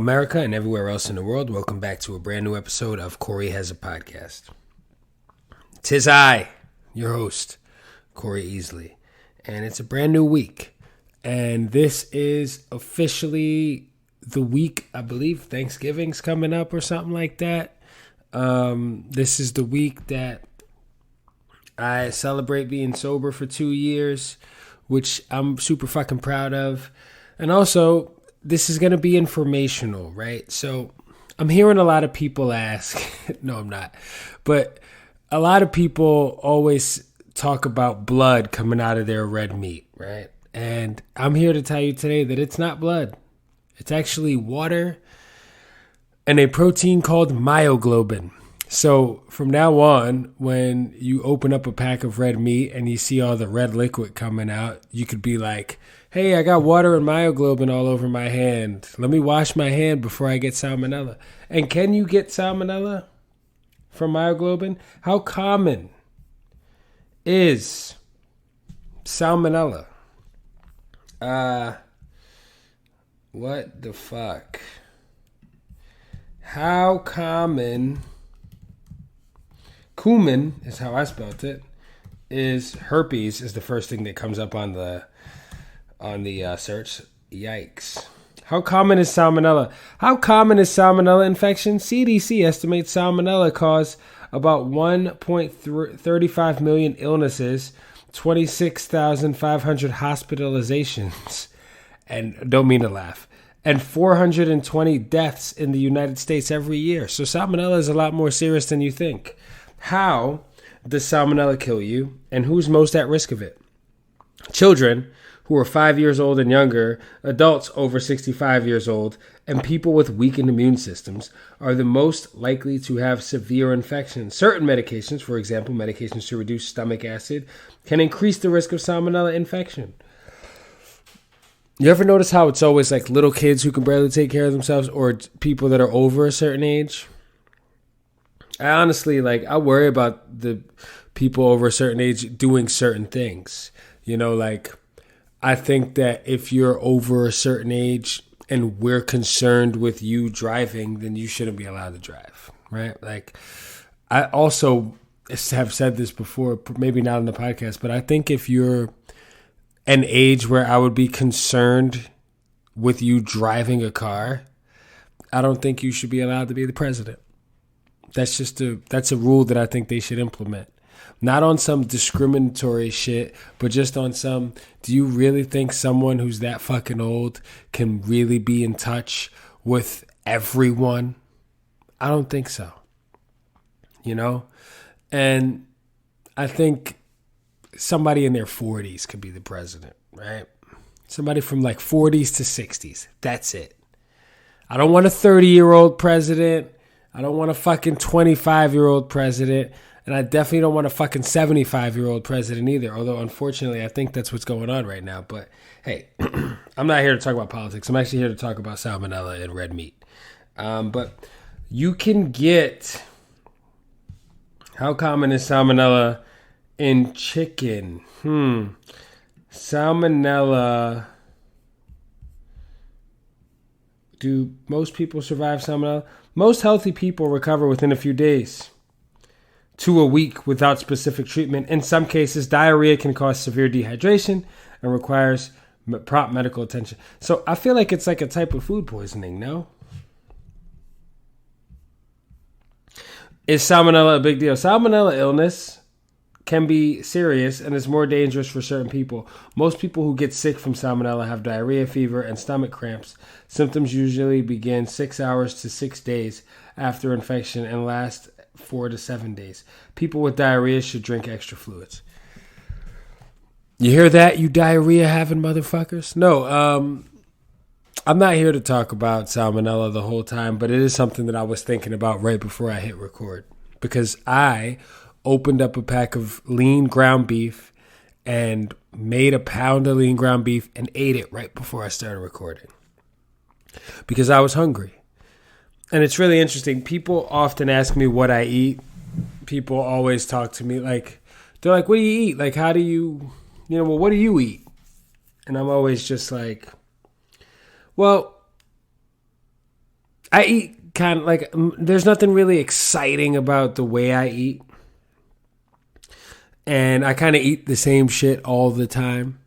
America, and everywhere else in the world. Welcome back to a brand new episode of Corey Has a Podcast. 'Tis I, your host, Corey Easley, and it's a brand new week. And this is officially the week, I believe Thanksgiving's coming up or something like that. This is the week that I celebrate being sober for 2 years, which I'm super fucking proud of. And also, this is going to be informational, right? So I'm hearing a lot of people ask, no, I'm not, but a lot of people always talk about blood coming out of their red meat, right? And I'm here to tell you today that it's not blood. It's actually water and a protein called myoglobin. So from now on, when you open up a pack of red meat and you see all the red liquid coming out, you could be like, hey, I got water and myoglobin all over my hand. Let me wash my hand before I get salmonella. And can you get salmonella from myoglobin? How common is salmonella? What the fuck? How common... Cumin is how I spelled it. Is herpes is the first thing that comes up on the search. Yikes! How common is salmonella? How common is salmonella infection? CDC estimates salmonella cause about 1.35 million illnesses, 26,500 hospitalizations, and don't mean to laugh, and 420 deaths in the United States every year. So salmonella is a lot more serious than you think. How does salmonella kill you, and who's most at risk of it? Children who are 5 years old and younger, adults over 65 years old, and people with weakened immune systems are the most likely to have severe infections. Certain medications, for example, medications to reduce stomach acid, can increase the risk of salmonella infection. You ever notice how it's always like little kids who can barely take care of themselves or people that are over a certain age? I honestly, I worry about the people over a certain age doing certain things. I think that if you're over a certain age and we're concerned with you driving, then you shouldn't be allowed to drive, right? I also have said this before, maybe not on the podcast, but I think if you're an age where I would be concerned with you driving a car, I don't think you should be allowed to be the president. That's a rule that I think they should implement. Not on some discriminatory shit, but just on some, do you really think someone who's that fucking old can really be in touch with everyone? I don't think so. And I think somebody in their 40s could be the president, right? Somebody from 40s to 60s. That's it. I don't want a 30-year-old president. I don't want a fucking 25-year-old president. And I definitely don't want a fucking 75-year-old president either. Although, unfortunately, I think that's what's going on right now. But, hey, I'm not here to talk about politics. I'm actually here to talk about salmonella and red meat. But you can get... How common is salmonella in chicken? Salmonella... Do most people survive salmonella? Most healthy people recover within a few days to a week without specific treatment. In some cases, diarrhea can cause severe dehydration and requires prompt medical attention. So I feel like it's like a type of food poisoning, no? Is salmonella a big deal? Salmonella illness can be serious and is more dangerous for certain people. Most people who get sick from salmonella have diarrhea, fever, and stomach cramps. Symptoms usually begin 6 hours to 6 days after infection and last 4 to 7 days. People with diarrhea should drink extra fluids. You hear that, you diarrhea having motherfuckers? No, I'm not here to talk about salmonella the whole time, but it is something that I was thinking about right before I hit record. Because I opened up a pack of lean ground beef and made a pound of lean ground beef and ate it right before I started recording. Because I was hungry. And it's really interesting. People often ask me what I eat. People always talk to me they're like, what do you eat? How do you, what do you eat? And I'm always just like, well, I eat kind of like, there's nothing really exciting about the way I eat. And I kind of eat the same shit all the time,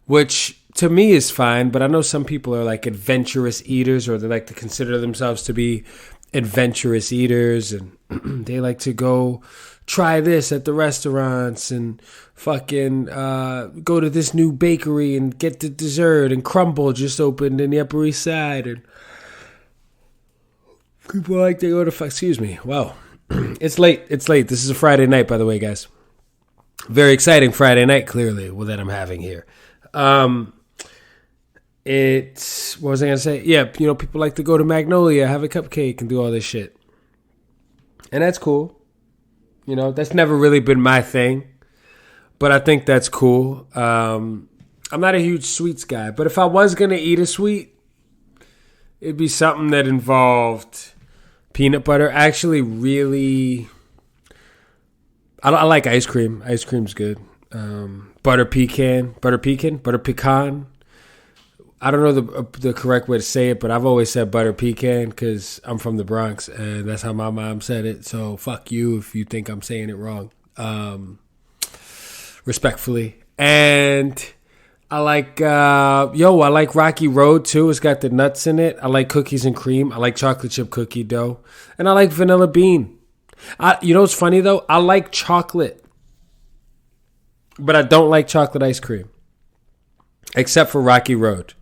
which to me is fine. But I know some people are like adventurous eaters, or they like to consider themselves to be adventurous eaters, and they like to go try this at the restaurants and fucking go to this new bakery and get the dessert, and Crumble just opened in the Upper East Side, and people like to go to excuse me. Wow. It's late. This is a Friday night, by the way, guys. Very exciting Friday night, clearly, that I'm having here. What was I going to say? Yeah, people like to go to Magnolia, have a cupcake, and do all this shit. And that's cool. That's never really been my thing. But I think that's cool. I'm not a huge sweets guy. But if I was going to eat a sweet, it'd be something that involved peanut butter. Actually, really... I like ice cream. Ice cream's good. Butter pecan. I don't know the correct way to say it, but I've always said butter pecan because I'm from the Bronx and that's how my mom said it. So fuck you if you think I'm saying it wrong. Respectfully. And I like Rocky Road too. It's got the nuts in it. I like cookies and cream. I like chocolate chip cookie dough. And I like vanilla bean. What's funny though? I like chocolate, but I don't like chocolate ice cream, except for Rocky Road.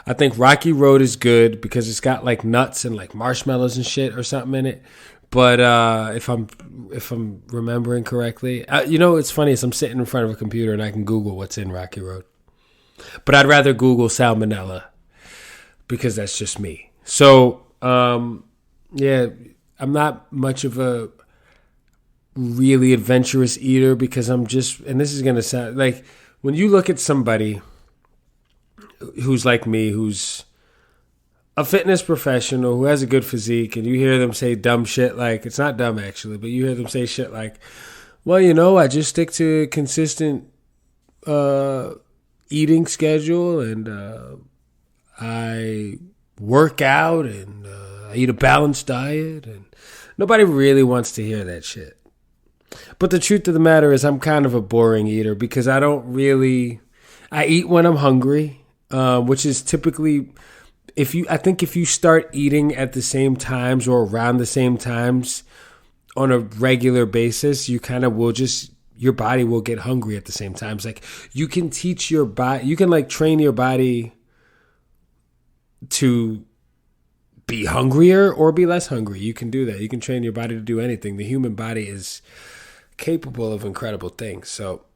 I think Rocky Road is good because it's got like nuts and like marshmallows and shit or something in it. But if I'm remembering correctly, it's funny is I'm sitting in front of a computer and I can Google what's in Rocky Road, but I'd rather Google salmonella because that's just me. So yeah. I'm not much of a really adventurous eater because I'm just, and this is going to sound like when you look at somebody who's like me, who's a fitness professional, who has a good physique, and you hear them say dumb shit like, it's not dumb actually, but you hear them say shit like, well, I just stick to a consistent eating schedule and I work out and I eat a balanced diet, and nobody really wants to hear that shit. But the truth of the matter is I'm kind of a boring eater because I eat when I'm hungry, which is typically, I think if you start eating at the same times or around the same times on a regular basis, you kind of will your body will get hungry at the same times. Like you can teach your body, you can like train your body to be hungrier or be less hungry. You can do that. You can train your body to do anything. The human body is capable of incredible things. So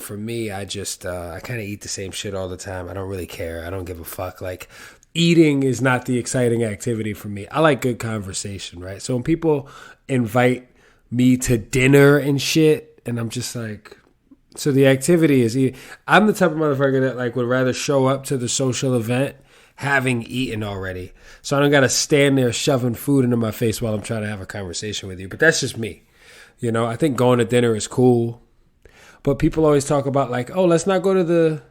for me, I kind of eat the same shit all the time. I don't really care. I don't give a fuck. Like eating is not the exciting activity for me. I like good conversation, right? So when people invite me to dinner and shit, and I'm just like, so the activity is eating. I'm the type of motherfucker that like would rather show up to the social event having eaten already. So I don't got to stand there shoving food into my face while I'm trying to have a conversation with you. But that's just me. I think going to dinner is cool. But people always talk about like, oh, let's not go to the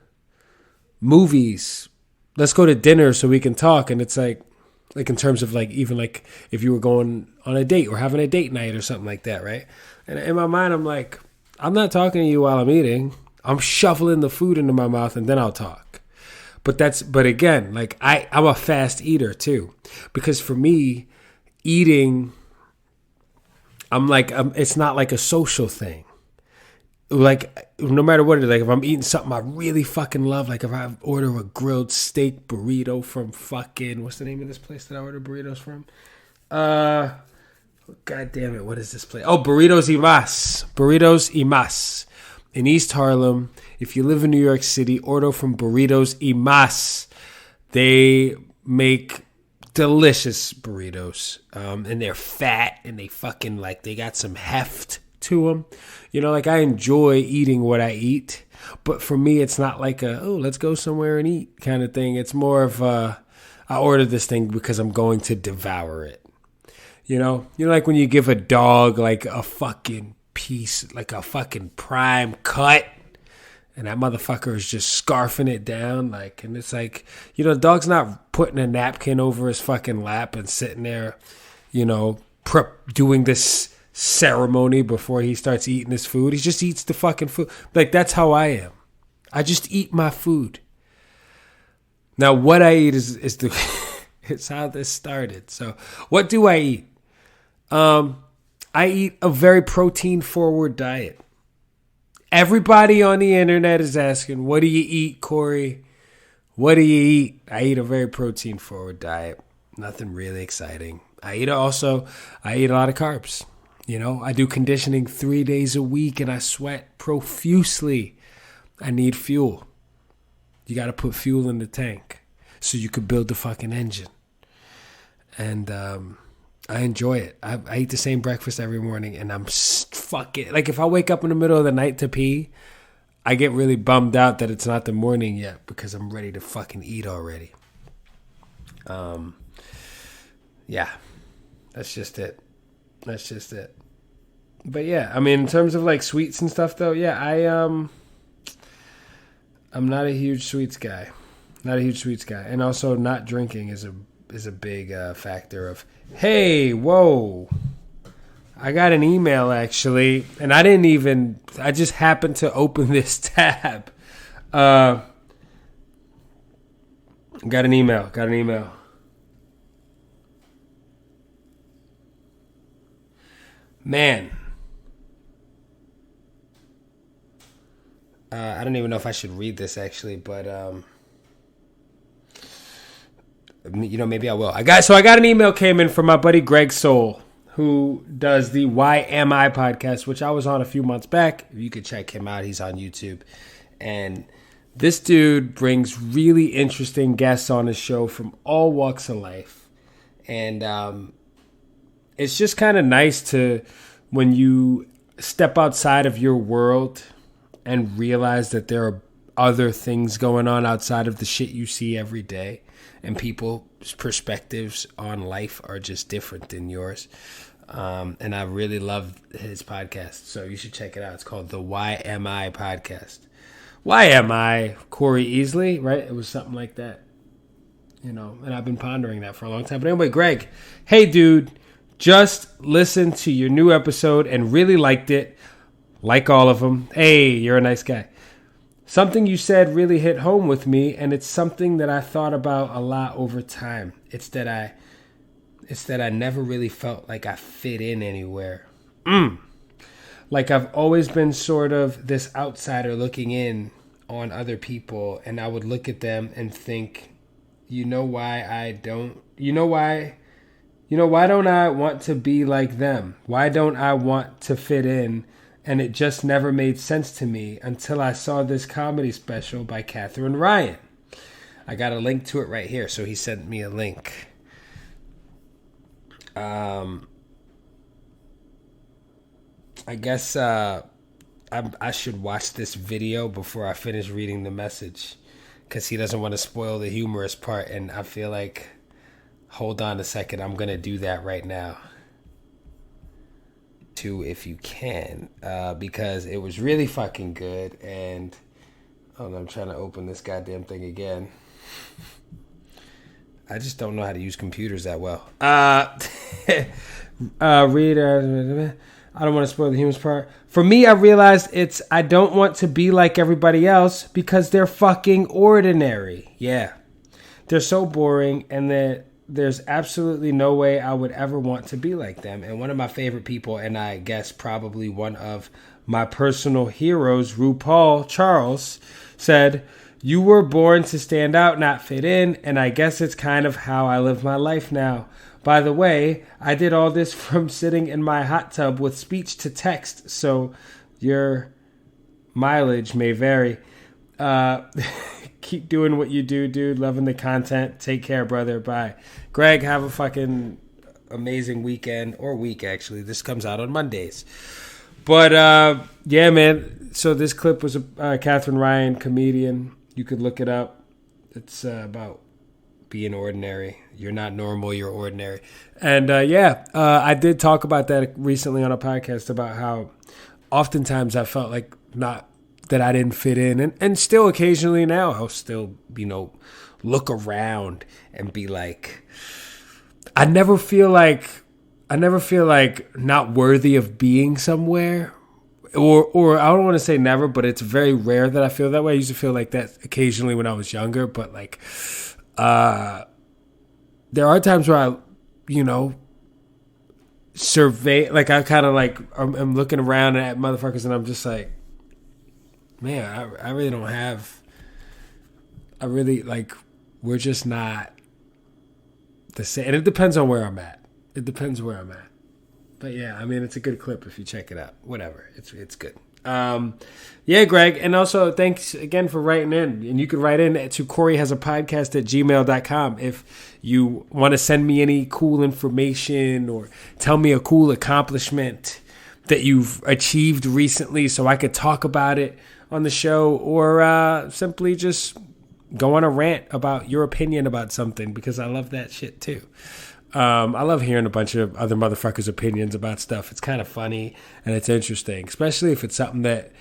movies. Let's go to dinner so we can talk. And it's like in terms of like, even like if you were going on a date or having a date night or something like that, right? And in my mind, I'm like, I'm not talking to you while I'm eating. I'm shoveling the food into my mouth and then I'll talk. But again, like I'm a fast eater too, because for me, eating, I'm like, it's not like a social thing. Like no matter what it is, like if I'm eating something I really fucking love, like if I order a grilled steak burrito from fucking, what's the name of this place that I order burritos from? God damn it, what is this place? Oh, Burritos y Mas. In East Harlem. If you live in New York City, order from Burritos y Mas. They make delicious burritos. And they're fat and they fucking like, they got some heft to them. Like I enjoy eating what I eat. But for me, it's not like let's go somewhere and eat kind of thing. It's more of I ordered this thing because I'm going to devour it. Like when you give a dog like a fucking piece, like a fucking prime cut, And that motherfucker is just scarfing it down. And it's like, the dog's not putting a napkin over his fucking lap and sitting there, doing this ceremony before he starts eating his food. He just eats the fucking food. That's how I am. I just eat my food. Now, what I eat is it's how this started. So, what do I eat? I eat a very protein-forward diet. Everybody on the internet is asking, what do you eat, Corey? What do you eat? I eat a very protein-forward diet. Nothing really exciting. I eat a lot of carbs. I do conditioning 3 days a week and I sweat profusely. I need fuel. You got to put fuel in the tank so you could build the fucking engine. And I enjoy it. I eat the same breakfast every morning and I'm fucking... if I wake up in the middle of the night to pee, I get really bummed out that it's not the morning yet because I'm ready to fucking eat already. Yeah. That's just it. But yeah, I mean, in terms of sweets and stuff though, yeah, I'm not a huge sweets guy. And also not drinking is a big factor of, hey, whoa, I got an email actually, and I just happened to open this tab. Got an email. Man. I don't even know if I should read this actually, but maybe I will. I got an email came in from my buddy Greg Soul, who does the Why Am I podcast, which I was on a few months back. You could check him out. He's on YouTube. And this dude brings really interesting guests on his show from all walks of life. And it's just kind of nice to, when you step outside of your world and realize that there are other things going on outside of the shit you see every day. And people's perspectives on life are just different than yours. And I really love his podcast. So you should check it out. It's called the Why Am I podcast. Why am I Corey Easley, right? It was something like that. And I've been pondering that for a long time. But anyway, Greg, hey, dude, just listened to your new episode and really liked it. Like all of them. Hey, you're a nice guy. Something you said really hit home with me, and it's something that I thought about a lot over time. It's that I never really felt like I fit in anywhere. I've always been sort of this outsider looking in on other people, and I would look at them and think, why don't I want to be like them? Why don't I want to fit in? And it just never made sense to me until I saw this comedy special by Catherine Ryan. I got a link to it right here, so he sent me a link. I guess I should watch this video before I finish reading the message, because he doesn't want to spoil the humorous part, and I feel like, hold on a second, I'm going to do that right now. If you can, because it was really fucking good. And I'm trying to open this goddamn thing again. I just don't know how to use computers that well. Read. I don't want to spoil the humorous part. For me, I realized I don't want to be like everybody else because they're fucking ordinary. Yeah, they're so boring, and there's absolutely no way I would ever want to be like them. And one of my favorite people, and I guess probably one of my personal heroes, RuPaul Charles, said, "You were born to stand out, not fit in, and I guess it's kind of how I live my life now. By the way, I did all this from sitting in my hot tub with speech to text, so your mileage may vary. Keep doing what you do, dude. Loving the content. Take care, brother. Bye." Greg, have a fucking amazing weekend, or week, actually. This comes out on Mondays. But, yeah, man. So this clip was a Catherine Ryan, comedian. You could look it up. It's about being ordinary. You're not normal, you're ordinary. And, I did talk about that recently on a podcast about how oftentimes I felt like not that I didn't fit in. And still occasionally now I'll still, look around and be like, I never feel like not worthy of being somewhere. Or I don't want to say never, but it's very rare that I feel that way. I used to feel like that occasionally when I was younger, but like there are times where I, survey, like I kind of like I'm looking around at motherfuckers and I'm just like, man, I really don't have. I really like. We're just not the same, and it depends on where I'm at. But yeah, I mean, it's a good clip if you check it out. Whatever, it's good. Yeah, Greg, and also thanks again for writing in. And you can write in to CoreyHasAPodcast@gmail.com if you want to send me any cool information or tell me a cool accomplishment that you've achieved recently so I could talk about it on the show, or simply just go on a rant about your opinion about something, because I love that shit too. I love hearing a bunch of other motherfuckers' opinions about stuff. It's kind of funny and it's interesting, especially if it's something that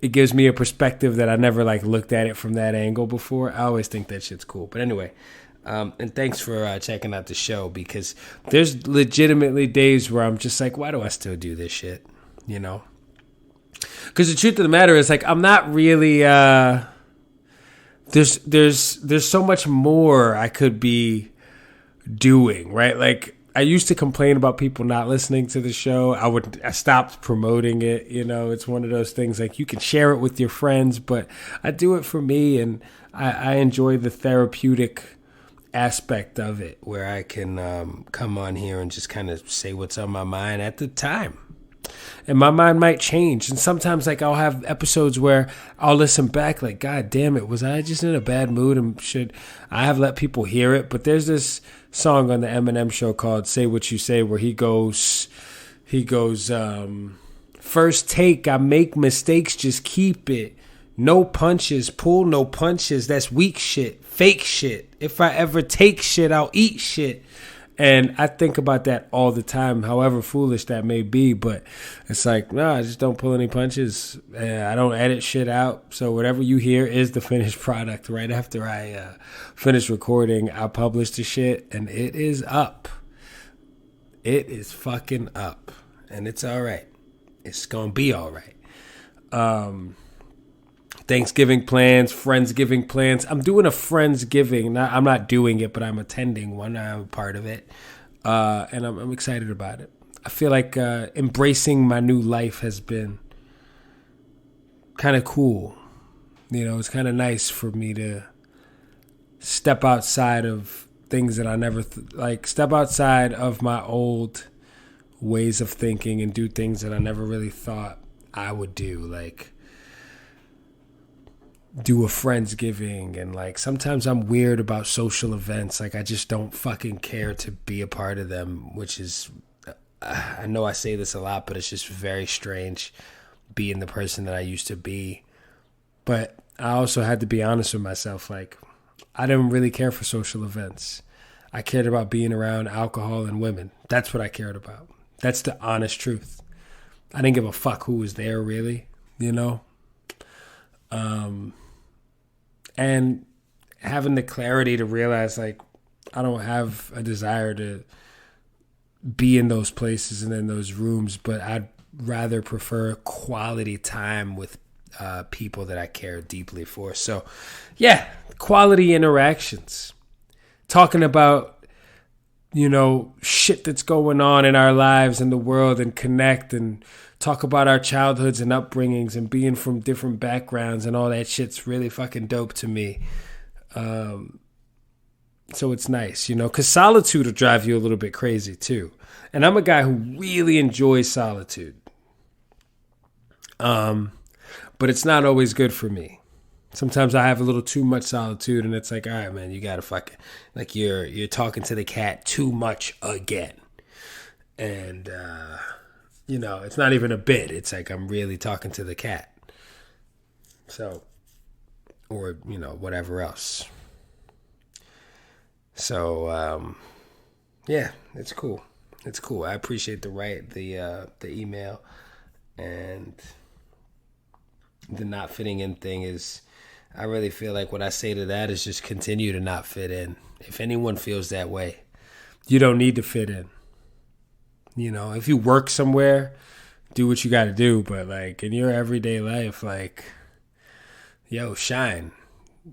it gives me a perspective that I never like looked at it from that angle before. I always think that shit's cool. But anyway, and thanks for checking out the show, because there's legitimately days where I'm just like, why do I still do this shit? Because the truth of the matter is, like, I'm not really. There's so much more I could be doing, right? Like, I used to complain about people not listening to the show. I stopped promoting it. It's one of those things, like, you can share it with your friends, but I do it for me, and I enjoy the therapeutic aspect of it, where I can come on here and just kind of say what's on my mind at the time. And my mind might change. And sometimes, like, I'll have episodes where I'll listen back like, God damn it, was I just in a bad mood? And should I have let people hear it? But there's this song on the Eminem show called Say What You Say, where he goes, first take, I make mistakes, just keep it. No punches, pull no punches. That's weak shit, fake shit. If I ever take shit, I'll eat shit. And I think about that all the time, however foolish that may be. But it's like, no, I just don't pull any punches. I don't edit shit out. So whatever you hear is the finished product. Right after I finish recording, I publish the shit, and it is up. It is fucking up. And it's all right. It's going to be all right. Thanksgiving plans, Friendsgiving plans. I'm doing a Friendsgiving. I'm not doing it, but I'm attending one. I'm a part of it. And I'm excited about it. I feel like embracing my new life has been kind of cool. It's kind of nice for me to step outside of things that I never, step outside of my old ways of thinking and do things that I never really thought I would do. Like, do a Friendsgiving, and like sometimes I'm weird about social events. Like, I just don't fucking care to be a part of them, which is, I know I say this a lot, but it's just very strange being the person that I used to be. But I also had to be honest with myself. Like, I didn't really care for social events. I cared about being around alcohol and women. That's what I cared about. That's the honest truth. I didn't give a fuck who was there, really, and having the clarity to realize, like, I don't have a desire to be in those places and in those rooms, but I'd rather prefer quality time with people that I care deeply for. So, yeah, quality interactions. Talking about, shit that's going on in our lives and the world, and connect and talk about our childhoods and upbringings and being from different backgrounds and all that shit's really fucking dope to me. So it's nice, because solitude will drive you a little bit crazy too. And I'm a guy who really enjoys solitude. But it's not always good for me. Sometimes I have a little too much solitude, and it's like, all right, man, you gotta fucking, like, you're talking to the cat too much again. And, it's not even a bit. It's like I'm really talking to the cat. So, or, whatever else. So, yeah, it's cool. It's cool. I appreciate the email, and the not fitting in thing is, I really feel like what I say to that is just continue to not fit in. If anyone feels that way, you don't need to fit in. You know, if you work somewhere, do what you got to do. But like in your everyday life, like, yo, shine.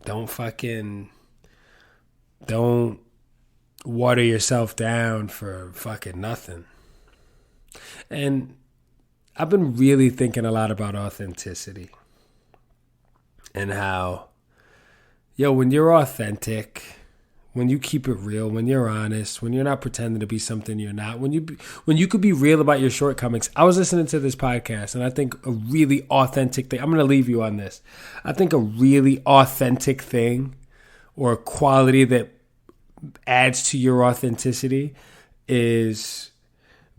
Don't water yourself down for fucking nothing. And I've been really thinking a lot about authenticity and how, yo, when you're authentic, when you keep it real, when you're honest, when you're not pretending to be something you're not, when you could be real about your shortcomings. I was listening to this podcast, and I think a really authentic thing, I'm going to leave you on this. I think a really authentic thing or a quality that adds to your authenticity is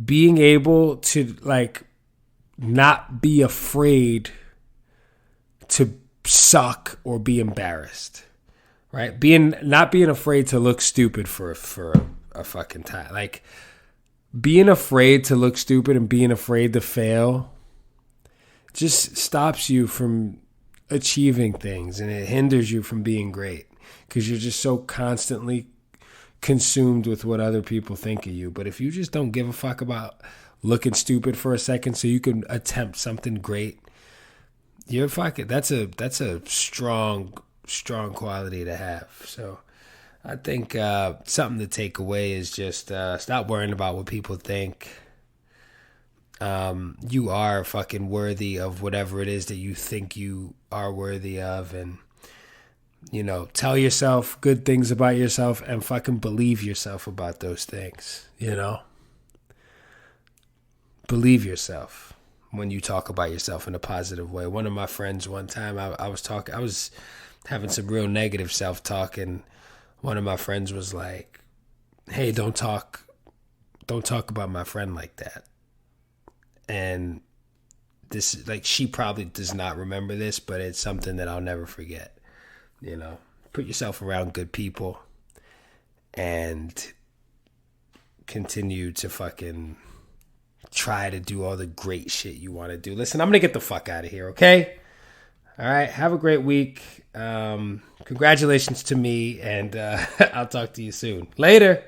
being able to like not be afraid to suck or be embarrassed, right? Not being afraid to look stupid for a fucking time. Like being afraid to look stupid and being afraid to fail just stops you from achieving things, and it hinders you from being great because you're just so constantly consumed with what other people think of you. But if you just don't give a fuck about looking stupid for a second so you can attempt something great, you're fucking, that's a strong quality to have. So I think something to take away is just stop worrying about what people think. You are fucking worthy of whatever it is that you think you are worthy of, and you know, tell yourself good things about yourself and fucking believe yourself about those things, you know? Believe yourself when you talk about yourself in a positive way. One of my friends one time, I was having some real negative self-talk, and one of my friends was like, hey, don't talk about my friend like that. And this, like, she probably does not remember this, but it's something that I'll never forget. You know, put yourself around good people and continue to fucking try to do all the great shit you want to do. Listen, I'm going to get the fuck out of here, okay? All right, have a great week. Congratulations to me, and I'll talk to you soon. Later.